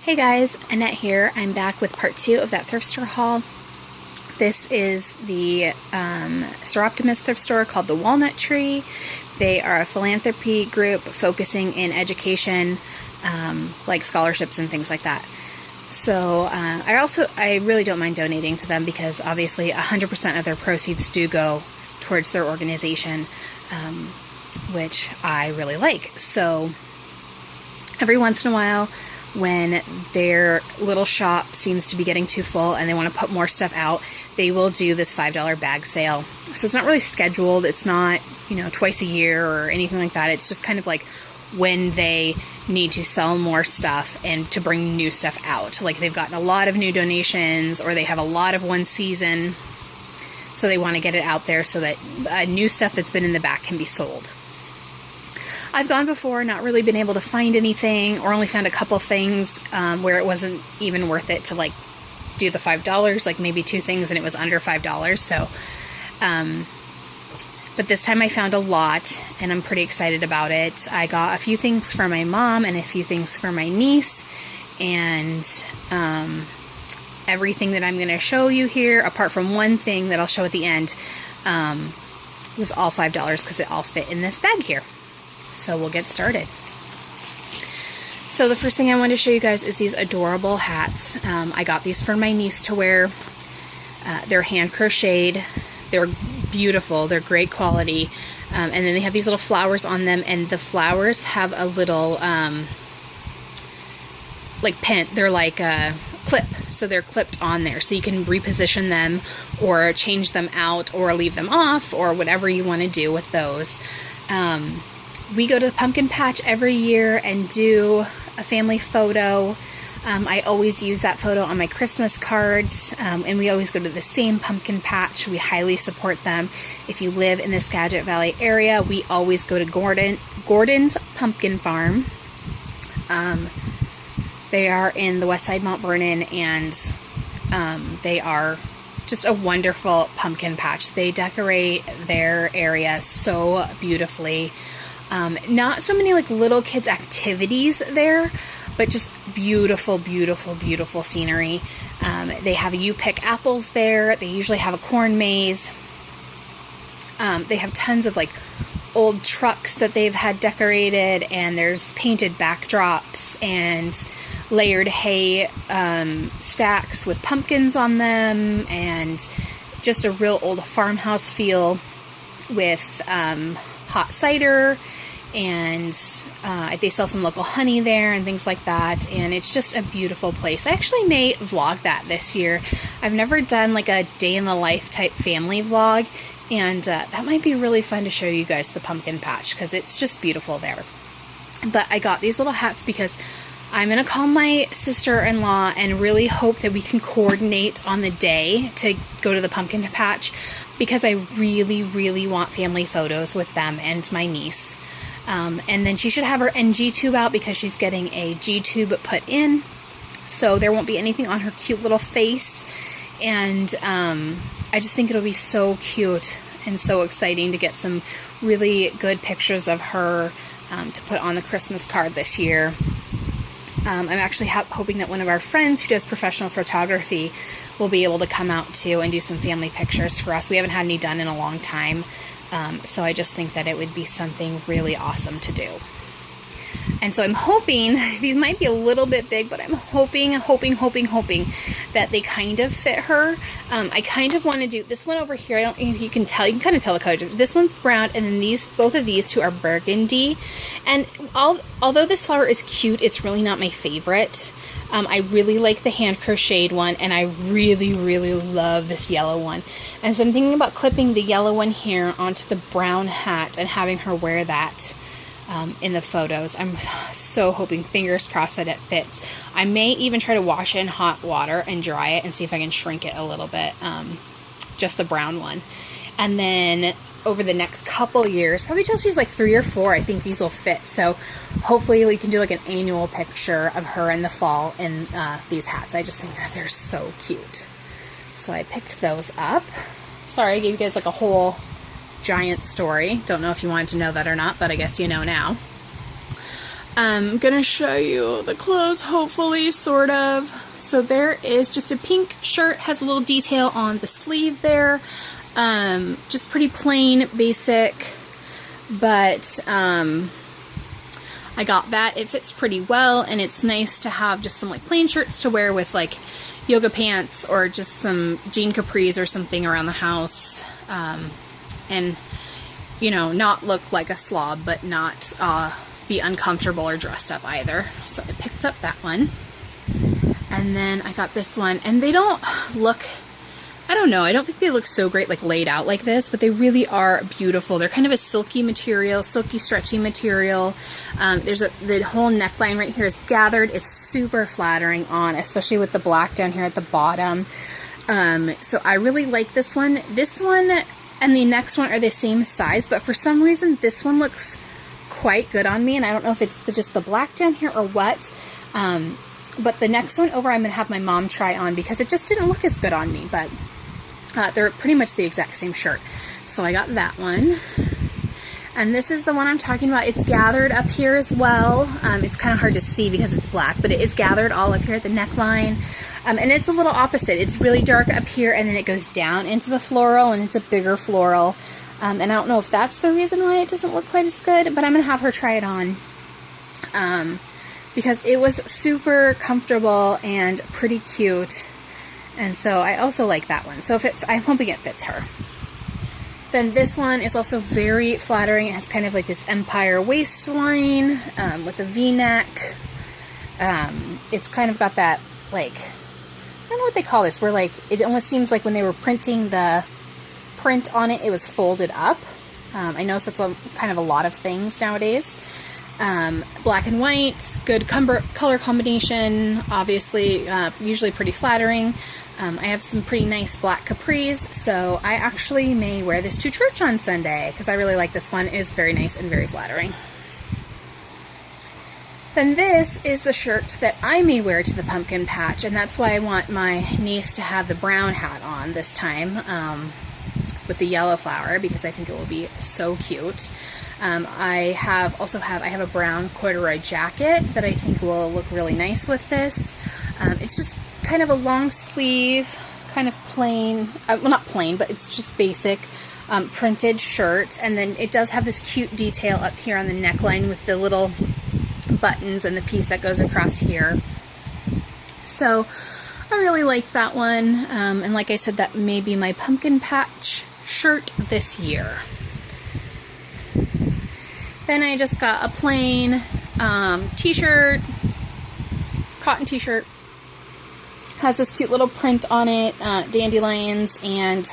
Hey guys, Annette here. I'm back with part 2 of that thrift store haul. This is the Seroptimus thrift store called the Walnut Tree. They are a philanthropy group focusing in education, like scholarships and things like that. So I really don't mind donating to them because obviously 100% of their proceeds do go towards their organization, which I really like. So every once in a while, when their little shop seems to be getting too full and they want to put more stuff out, they will do this $5 bag sale. So it's not really scheduled. It's not, twice a year or anything like that. It's just kind of like when they need to sell more stuff and to bring new stuff out. Like they've gotten a lot of new donations or they have a lot of one season. So they want to get it out there so that new stuff that's been in the back can be sold. I've gone before, not really been able to find anything, or only found a couple things where it wasn't even worth it to do the $5, like maybe 2 things and it was under $5. So, but this time I found a lot and I'm pretty excited about it. I got a few things for my mom and a few things for my niece, and everything that I'm going to show you here, apart from one thing that I'll show at the end, was all $5 because it all fit in this bag here. So we'll get started. So the first thing I want to show you guys is these adorable hats. I got these for my niece to wear. They're hand crocheted. They're beautiful. They're great quality. And then they have these little flowers on them, and the flowers have a little pin. They're like a clip, so they're clipped on there. So you can reposition them or change them out or leave them off or whatever you want to do with those. We go to the pumpkin patch every year and do a family photo. I always use that photo on my Christmas cards, and we always go to the same pumpkin patch. We highly support them. If you live in the Skagit Valley area, we always go to Gordon's Pumpkin Farm. They are in the west side Mount Vernon, and they are just a wonderful pumpkin patch. They decorate their area so beautifully. Not so many little kids activities there, but just beautiful, beautiful, beautiful scenery. They have you pick apples there. They usually have a corn maze. They have tons of old trucks that they've had decorated, and there's painted backdrops and layered hay stacks with pumpkins on them, and just a real old farmhouse feel with hot cider, and they sell some local honey there and things like that, and it's just a beautiful place. I actually may vlog that this year. I've never done a day in the life type family vlog, and that might be really fun to show you guys the pumpkin patch because it's just beautiful there. But I got these little hats because I'm going to call my sister-in-law and really hope that we can coordinate on the day to go to the pumpkin patch, because I really, really want family photos with them and my niece. And then she should have her NG tube out because she's getting a G tube put in, so there won't be anything on her cute little face. And I just think it'll be so cute and so exciting to get some really good pictures of her to put on the Christmas card this year. I'm actually hoping that one of our friends who does professional photography will be able to come out too and do some family pictures for us. We haven't had any done in a long time, so I just think that it would be something really awesome to do. And so I'm hoping, these might be a little bit big, but I'm hoping that they kind of fit her. I kind of want to do this one over here. I don't know if you can tell. You can kind of tell the color. This one's brown, and then both of these two are burgundy. And although this flower is cute, it's really not my favorite. I really like the hand crocheted one, and I really, really love this yellow one. And so I'm thinking about clipping the yellow one here onto the brown hat and having her wear that in the photos. I'm so hoping, fingers crossed, that it fits. I may even try to wash it in hot water and dry it and see if I can shrink it a little bit, just the brown one. And then over the next couple years, probably till she's 3 or 4, I think these will fit. So hopefully we can do an annual picture of her in the fall in these hats. I just think that they're so cute. So I picked those up. Sorry, I gave you guys a whole giant story. Don't know if you wanted to know that or not, but I guess you know now. I'm gonna show you the clothes, hopefully, sort of. So there is just a pink shirt, has a little detail on the sleeve there. Just pretty plain, basic, but I got that. It fits pretty well, and it's nice to have just some like plain shirts to wear with like yoga pants or just some jean capris or something around the house, and you know, not look like a slob, but not be uncomfortable or dressed up either. So I picked up that one, and then I got this one, and they don't look, I don't know, I don't think they look so great like laid out like this, but they really are beautiful. They're kind of a silky material, silky stretchy material. The whole neckline right here is gathered. It's super flattering on, especially with the black down here at the bottom. So I really like this one. This one and the next one are the same size, but for some reason this one looks quite good on me, and I don't know if it's just the black down here or what. But the next one over I'm going to have my mom try on because it just didn't look as good on me, but they're pretty much the exact same shirt. So I got that one. And this is the one I'm talking about. It's gathered up here as well. It's kind of hard to see because it's black, but it is gathered all up here at the neckline. And it's a little opposite. It's really dark up here, and then it goes down into the floral, and it's a bigger floral. And I don't know if that's the reason why it doesn't look quite as good, but I'm going to have her try it on. Because it was super comfortable and pretty cute. And so I also like that one. So I'm hoping it fits her. Then this one is also very flattering. It has kind of like this empire waistline with a V-neck. It's kind of got that, like, I don't know what they call this, where like it almost seems like when they were printing the print on it, it was folded up. I know that's kind of a lot of things nowadays. Black and white, good color combination, obviously, usually pretty flattering. I have some pretty nice black capris, so I actually may wear this to church on Sunday because I really like this one. It is very nice and very flattering. Then this is the shirt that I may wear to the pumpkin patch, and that's why I want my niece to have the brown hat on this time with the yellow flower, because I think it will be so cute. I have a brown corduroy jacket that I think will look really nice with this. It's just kind of a long sleeve, kind of plain, well, not plain, but it's just basic printed shirt. And then it does have this cute detail up here on the neckline with the little buttons and the piece that goes across here. So I really like that one. And like I said, that may be my pumpkin patch shirt this year. Then I just got a plain t-shirt, cotton t-shirt. Has this cute little print on it, dandelions and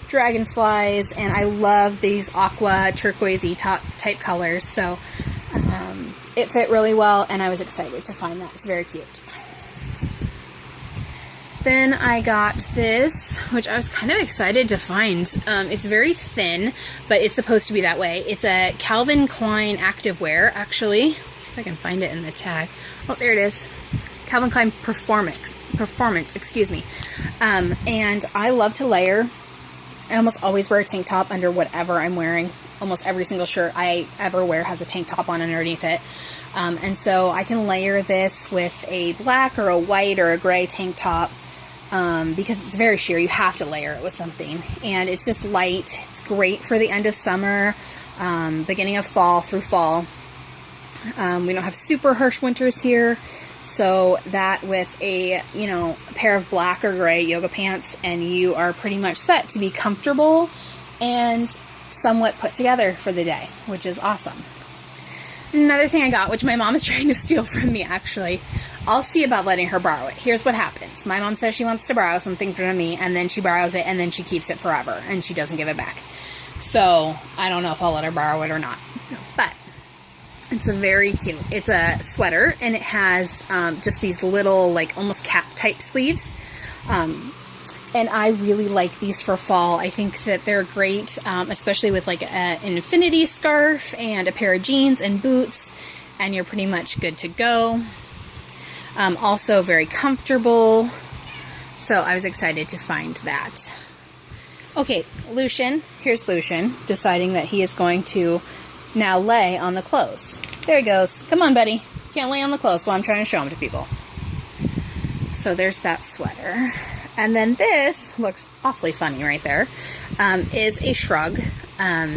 dragonflies, and I love these aqua turquoisey type colors, so it fit really well, and I was excited to find that. It's very cute. Then I got this, which I was kind of excited to find. It's very thin, but it's supposed to be that way. It's a Calvin Klein activewear, actually. Let's see if I can find it in the tag. Oh, there it is. Calvin Klein Performance, excuse me. And I love to layer. I almost always wear a tank top under whatever I'm wearing. Almost every single shirt I ever wear has a tank top on underneath it. And so I can layer this with a black or a white or a gray tank top. Because it's very sheer, you have to layer it with something, and it's just light. It's great for the end of summer, beginning of fall through fall. We don't have super harsh winters here, so that with a pair of black or gray yoga pants, and you are pretty much set to be comfortable and somewhat put together for the day, which is awesome. Another thing I got, which my mom is trying to steal from me, actually. I'll see about letting her borrow it. Here's what happens. My mom says she wants to borrow something from me, and then she borrows it, and then she keeps it forever, and she doesn't give it back. So, I don't know if I'll let her borrow it or not. But, it's a very cute. It's a sweater, and it has just these little, like, almost cap-type sleeves. And I really like these for fall. I think that they're great, especially with, like, an infinity scarf and a pair of jeans and boots, and you're pretty much good to go. Also very comfortable, so I was excited to find that. Okay, Lucian, here's Lucian, deciding that he is going to Now lay on the clothes. There he goes. Come on, buddy. Can't lay on the clothes while I'm trying to show them to people. So there's that sweater. And then this looks awfully funny right there. Is a shrug. I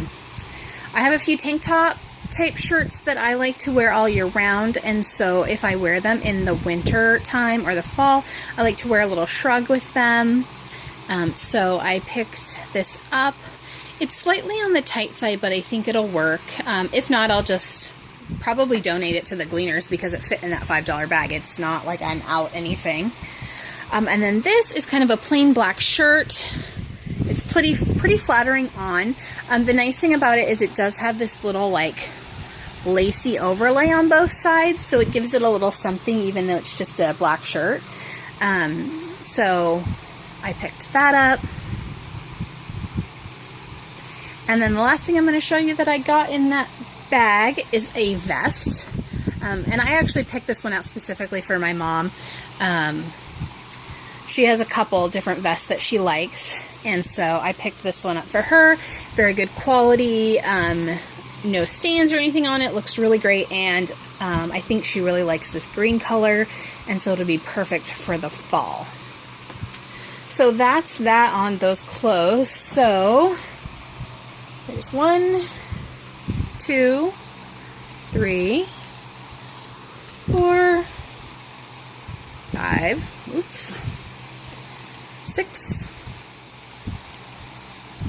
have a few tank top type shirts that I like to wear all year round, and so if I wear them in the winter time or the fall, I like to wear a little shrug with them. So I picked this up. It's slightly on the tight side, but I think it'll work. If not, I'll just probably donate it to the Gleaners because it fit in that $5 bag. It's not like I'm out anything. And then this is kind of a plain black shirt. It's pretty flattering on. The nice thing about it is it does have this little like lacy overlay on both sides, so it gives it a little something even though it's just a black shirt. So I picked that up. And then the last thing I'm going to show you that I got in that bag is a vest. And I actually picked this one out specifically for my mom. She has a couple different vests that she likes, and so I picked this one up for her. Very good quality, no stains or anything on it. Looks really great, and I think she really likes this green color, and so it'll be perfect for the fall. So that's that on those clothes. So there's 1, 2, 3, 4, 5, oops, 6,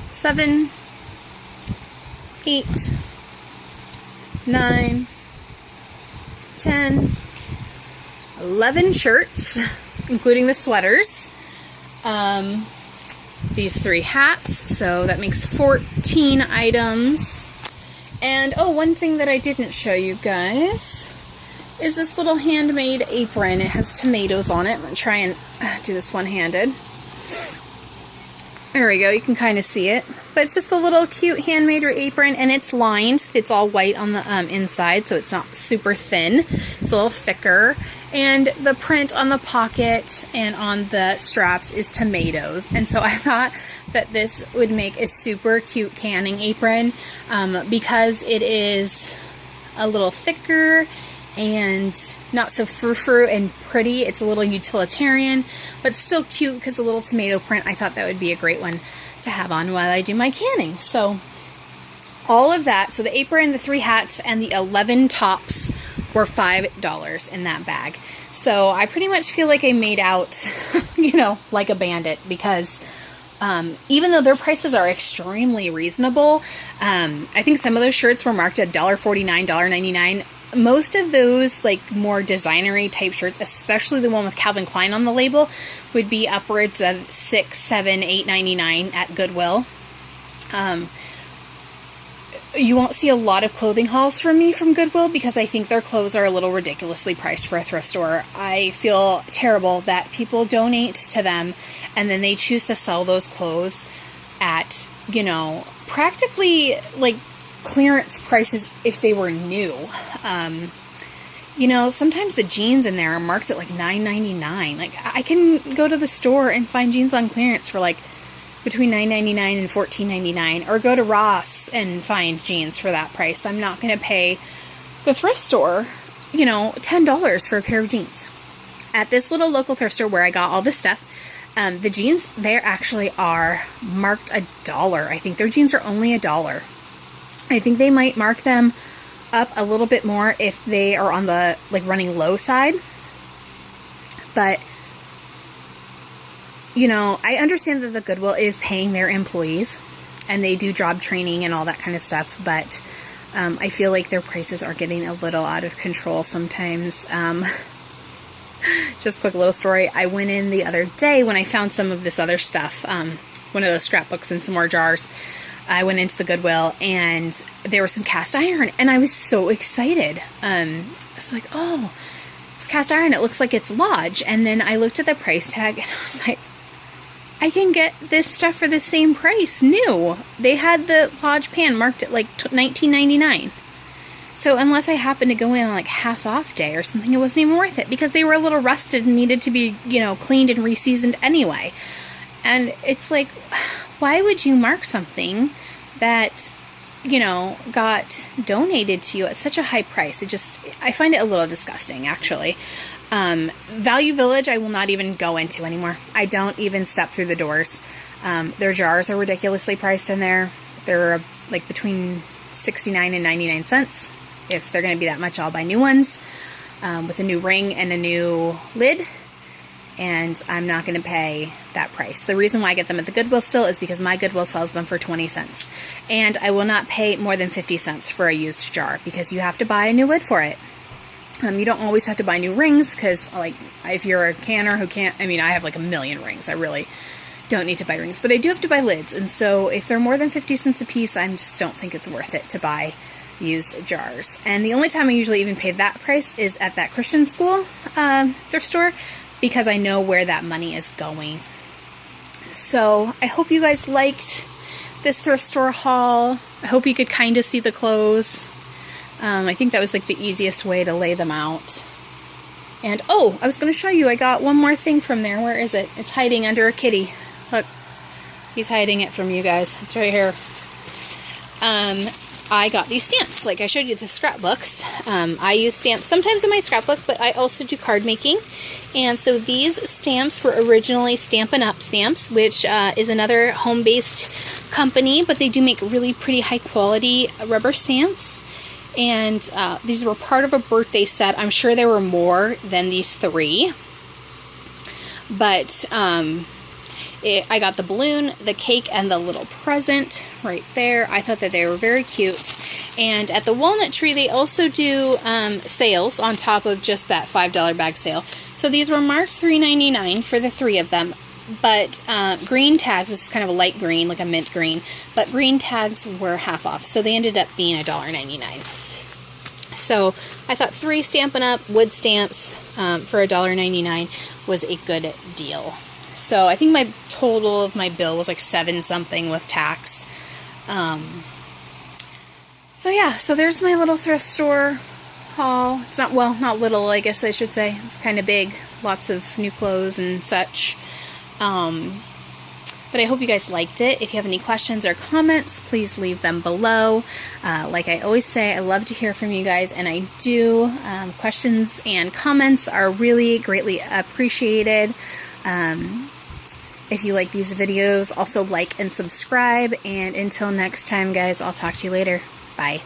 7, 8, 9, 10, 11 shirts, including the sweaters. These 3 hats, so that makes 14 items. And oh, one thing that I didn't show you guys is this little handmade apron. It has tomatoes on it. I'm going to try and do this one-handed. There we go, you can kind of see it. But it's just a little cute handmade apron, and it's lined. It's all white on the inside, so it's not super thin. It's a little thicker. And the print on the pocket and on the straps is tomatoes. And so I thought that this would make a super cute canning apron because it is a little thicker and not so frou-frou and pretty. It's a little utilitarian, but still cute because a little tomato print. I thought that would be a great one to have on while I do my canning. So all of that, so the apron, the 3 hats, and the 11 tops were $5 in that bag. So I pretty much feel like I made out, you know, like a bandit because even though their prices are extremely reasonable, I think some of those shirts were marked at $1.49, $1.99. Most of those like more designery type shirts, especially the one with Calvin Klein on the label, would be upwards of $6, $7, $8.99 at Goodwill. You won't see a lot of clothing hauls from me from Goodwill because I think their clothes are a little ridiculously priced for a thrift store. I feel terrible that people donate to them and then they choose to sell those clothes at, you know, practically like clearance prices if they were new. You know, sometimes the jeans in there are marked at like $9.99. Like I can go to the store and find jeans on clearance for like between $9.99 and $14.99, or go to Ross and find jeans for that price. I'm not going to pay the thrift store, you know, $10 for a pair of jeans. At this little local thrift store where I got all this stuff, the jeans there actually are marked $1. I think their jeans are only $1. I think they might mark them up a little bit more if they are on the like running low side. But you know, I understand that the Goodwill is paying their employees and they do job training and all that kind of stuff, but I feel like their prices are getting a little out of control sometimes. Just quick little story. I went in the other day when I found some of this other stuff, one of those scrapbooks and some more jars. I went into the Goodwill and there was some cast iron and I was so excited. I was like, oh, it's cast iron. It looks like it's Lodge. And then I looked at the price tag and I was like, I can get this stuff for the same price, new. They had the Lodge pan marked at like $19.99. So unless I happened to go in on like half off day or something, it wasn't even worth it because they were a little rusted and needed to be, you know, cleaned and reseasoned anyway. And it's like, why would you mark something that got donated to you at such a high price. I find it a little disgusting, actually. Value Village, I will not even go into anymore. I don't even step through the doors. Their jars are ridiculously priced in there. They're like between 69 and 99 cents. If they're going to be that much, I'll buy new ones with a new ring and a new lid. And I'm not going to pay that price. The reason why I get them at the Goodwill still is because my Goodwill sells them for 20 cents. And I will not pay more than 50 cents for a used jar because you have to buy a new lid for it. You don't always have to buy new rings because, like, if you're a canner who can't, I have like a million rings. I really don't need to buy rings, but I do have to buy lids. And so if they're more than 50 cents a piece, I just don't think it's worth it to buy used jars. And the only time I usually even pay that price is at that Christian school thrift store, because I know where that money is going. So I hope you guys liked this thrift store haul. I hope you could kind of see the clothes. I think that was like the easiest way to lay them out. And oh, I was going to show you, I got one more thing from there. Where is it? It's hiding under a kitty. Look, he's hiding it from you guys. It's right here. I got these stamps. Like I showed you the scrapbooks. I use stamps sometimes in my scrapbook, but I also do card making. And so these stamps were originally Stampin' Up! Stamps, which is another home-based company, but they do make really pretty high-quality rubber stamps. And these were part of a birthday set. I'm sure there were more than these 3. But I got the balloon, the cake, and the little present right there. I thought that they were very cute. And at the Walnut Tree, they also do sales on top of just that $5 bag sale. So these were marked $3.99 for the 3 of them. But green tags, this is kind of a light green, like a mint green, but green tags were half off. So they ended up being $1.99. So I thought 3 Stampin' Up! Wood stamps for $1.99 was a good deal. So I think my total of my bill was like 7 something with tax. So yeah, so there's my little thrift store haul. It's not, well, not little, I guess I should say. It's kind of big. Lots of new clothes and such. But I hope you guys liked it. If you have any questions or comments, please leave them below. Like I always say, I love to hear from you guys, and I do. Questions and comments are really greatly appreciated. If you like these videos, also like and subscribe. And until next time, guys, I'll talk to you later. Bye.